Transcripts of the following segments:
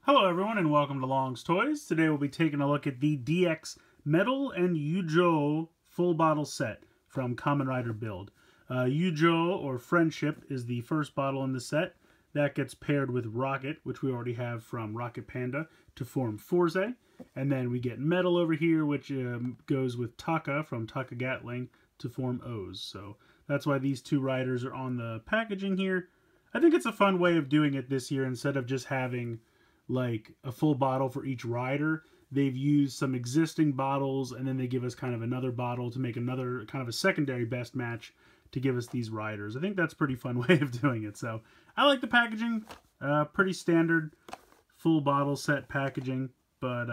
Hello everyone and welcome to Long's Toys. Today we'll be taking a look at the DX Metal and Yuujyou full bottle set from Kamen Rider Build. Yuujyou, or Friendship, is the first bottle in the set. That gets paired with Rocket, which we already have from Rocket Panda, to form Fourze. And then we get Metal over here, which goes with Taka from Taka Gatling to form O's. So that's why these two riders are on the packaging here. I think it's a fun way of doing it this year. Instead of just having like a full bottle for each rider, they've used some existing bottles and then they give us kind of another bottle to make another kind of a secondary best match to give us these riders. I think that's a pretty fun way of doing it. So I like the packaging. Pretty standard full bottle set packaging, but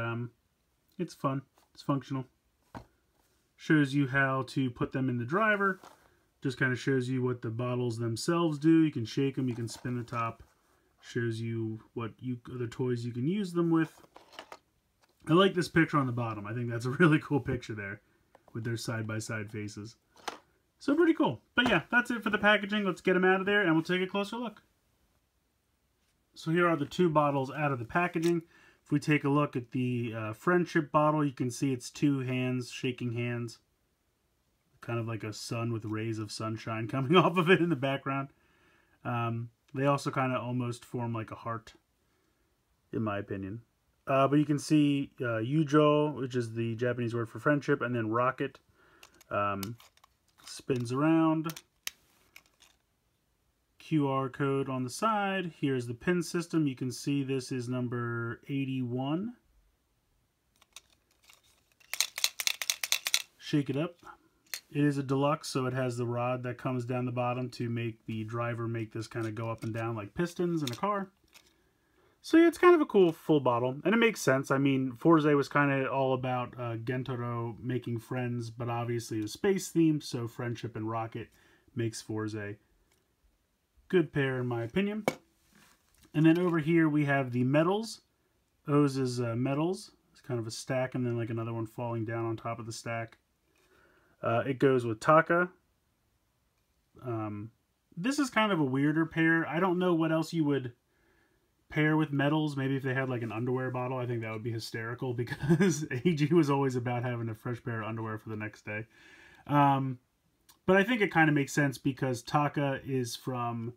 it's fun. It's functional. Shows you how to put them in the driver. Just kind of shows you what the bottles themselves do. You can shake them, you can spin the top. Shows you what other toys you can use them with. I like this picture on the bottom. I think that's a really cool picture there with their side-by-side faces. So pretty cool. But yeah, that's it for the packaging. Let's get them out of there and we'll take a closer look. So here are the two bottles out of the packaging. If we take a look at the Friendship bottle, you can see it's two hands shaking hands. Kind of like a sun with rays of sunshine coming off of it in the background. They also kind of almost form like a heart, in my opinion. But you can see Yuujyou, which is the Japanese word for friendship, and then Rocket spins around. QR code on the side. Here's the pin system. You can see this is number 81. Shake it up. It is a deluxe, so it has the rod that comes down the bottom to make the driver make this kind of go up and down like pistons in a car. So yeah, it's kind of a cool full bottle, and it makes sense. I mean, Fourze was kind of all about Gentaro making friends, but obviously it was space themed, so Friendship and Rocket makes Fourze. Good pair in my opinion. And then over here we have the metals. O's is metals. It's kind of a stack and then like another one falling down on top of the stack. It goes with Taka. This is kind of a weirder pair. I don't know what else you would pair with metals. Maybe if they had like an underwear bottle, I think that would be hysterical because AG was always about having a fresh pair of underwear for the next day. But I think it kind of makes sense because Taka is from,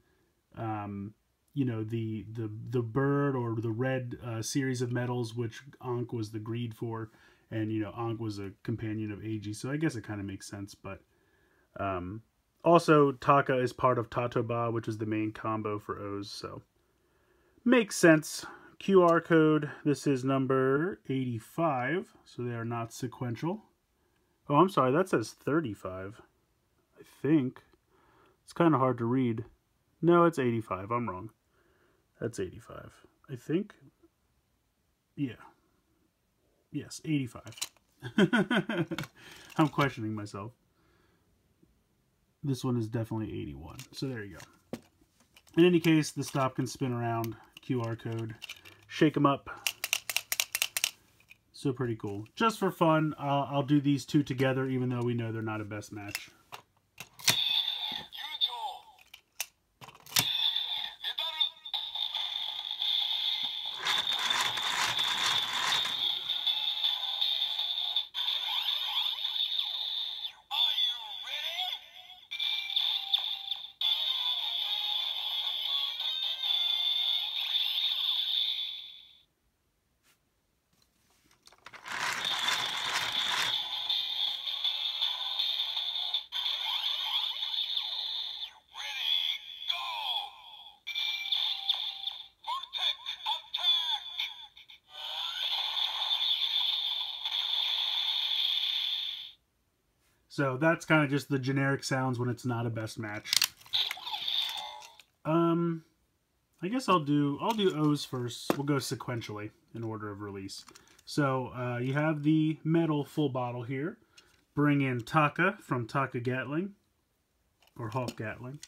you know, the bird or the red series of metals, which Ankh was the greed for. And, you know, Ankh was a companion of AG, so I guess it kind of makes sense. But also, Taka is part of Tatoba, which is the main combo for O's, so makes sense. QR code, this is number 85, so they are not sequential. Oh, I'm sorry, that says 35, I think. It's kind of hard to read. No, it's 85, I'm wrong. That's 85, I think. Yeah. Yes, 85. I'm questioning myself. This one is definitely 81. So there you go. In any case, the stop can spin around. QR code. Shake them up. So pretty cool. Just for fun, I'll do these two together, even though we know they're not a best match. So that's kind of just the generic sounds when it's not a best match. I guess I'll do O's first. We'll go sequentially in order of release. So you have the metal full bottle here. Bring in Taka from Taka Gatling, or Hawk Gatling.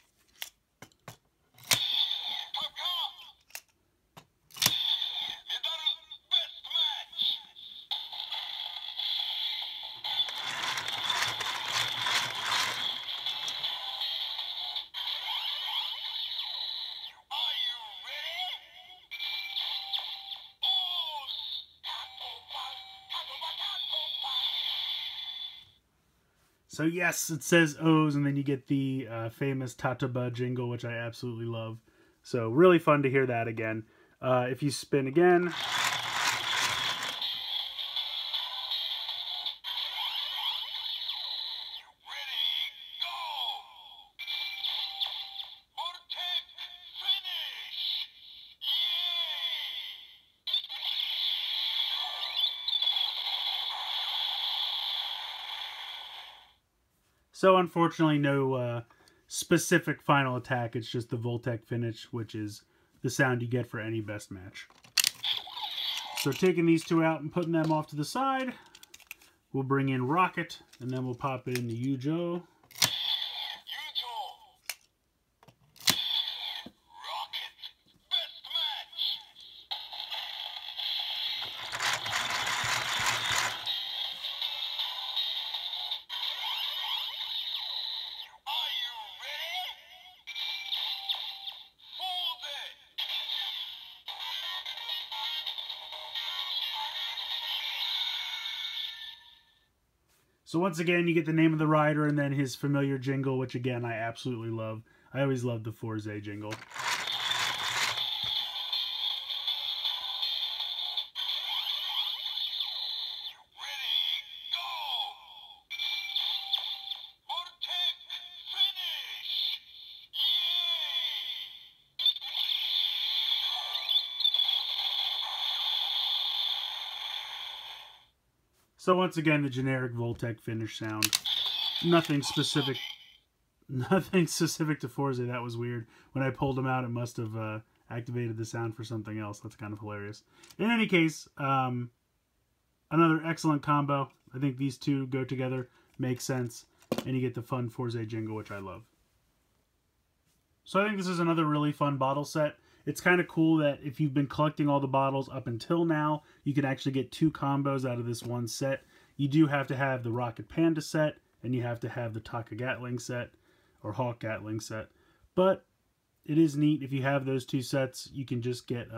So yes, it says O's, and then you get the famous Tataba jingle, which I absolutely love. So really fun to hear that again. If you spin again... So unfortunately, no specific final attack. It's just the Voltec finish, which is the sound you get for any best match. So taking these two out and putting them off to the side, we'll bring in Rocket, and then we'll pop in the Yuujyou. So once again, you get the name of the rider and then his familiar jingle, which again, I absolutely love. I always love the Forze jingle. So once again, the generic Voltec finish sound. Nothing specific to Forze. That was weird. When I pulled them out, it must have activated the sound for something else. That's kind of hilarious. In any case, another excellent combo. I think these two go together, make sense, and you get the fun Forze jingle, which I love. So I think this is another really fun bottle set. It's kind of cool that if you've been collecting all the bottles up until now, you can actually get 2 combos out of this one set. You do have to have the Rocket Panda set, and you have to have the Taka Gatling set, or Hawk Gatling set. But it is neat. If you have those 2 sets, you can just get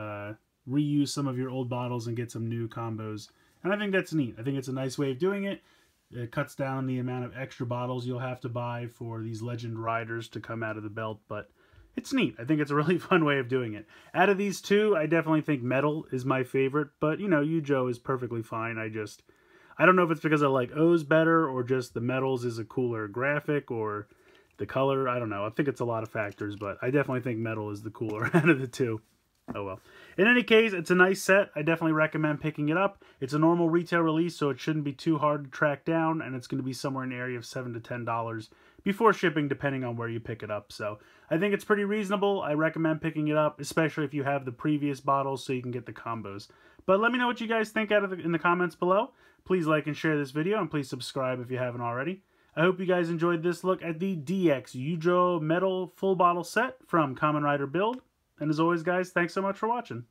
reuse some of your old bottles and get some new combos. And I think that's neat. I think it's a nice way of doing it. It cuts down the amount of extra bottles you'll have to buy for these Legend Riders to come out of the belt, but it's neat. I think it's a really fun way of doing it. Out of these 2, I definitely think Metal is my favorite, but, you know, Yuujyou is perfectly fine. I don't know if it's because I like O's better, or just the Metals is a cooler graphic, or the color. I don't know. I think it's a lot of factors, but I definitely think Metal is the cooler out of the 2. Oh well. In any case, it's a nice set. I definitely recommend picking it up. It's a normal retail release, so it shouldn't be too hard to track down, and it's going to be somewhere in the area of $7 to $10 before shipping, depending on where you pick it up. So I think it's pretty reasonable. I recommend picking it up, especially if you have the previous bottles, so you can get the combos. But let me know what you guys think in the comments below. Please like and share this video, and please subscribe if you haven't already. I hope you guys enjoyed this look at the DX Yuujyou Metal Full Bottle Set from Kamen Rider Build. And as always, guys, thanks so much for watching.